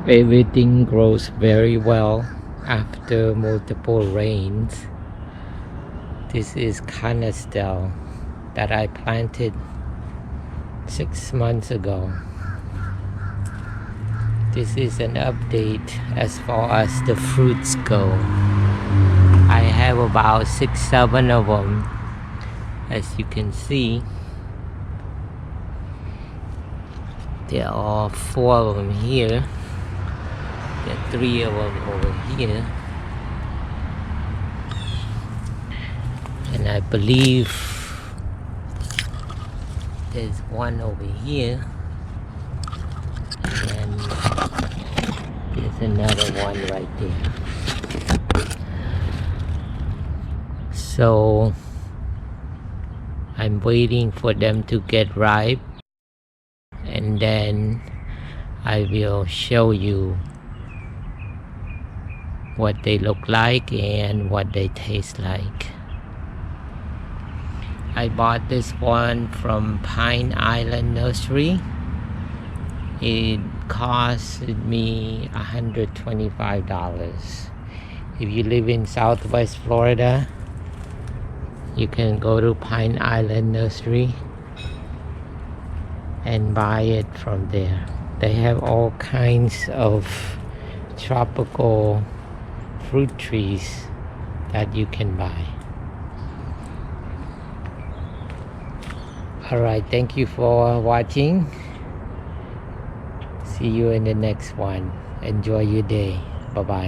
Everything grows very well after multiple rains. This is Canistel that I planted 6 months ago. This is an update as far as the fruits go. I have about 6-7 of them, as you can see. There are 4 of them here. There are 3 of them over here. And I believe there's 1 over here. And there's another one right there. So I'm waiting for them to get ripe, and then I will show you what they look like and what they taste like. I bought this one from Pine Island Nursery. It cost me $125. If you live in Southwest Florida, you can go to Pine Island Nursery and buy it from there. They have all kinds of tropical fruit trees that you can buy. Alright, thank you for watching. See you in the next one. Enjoy your day. Bye bye.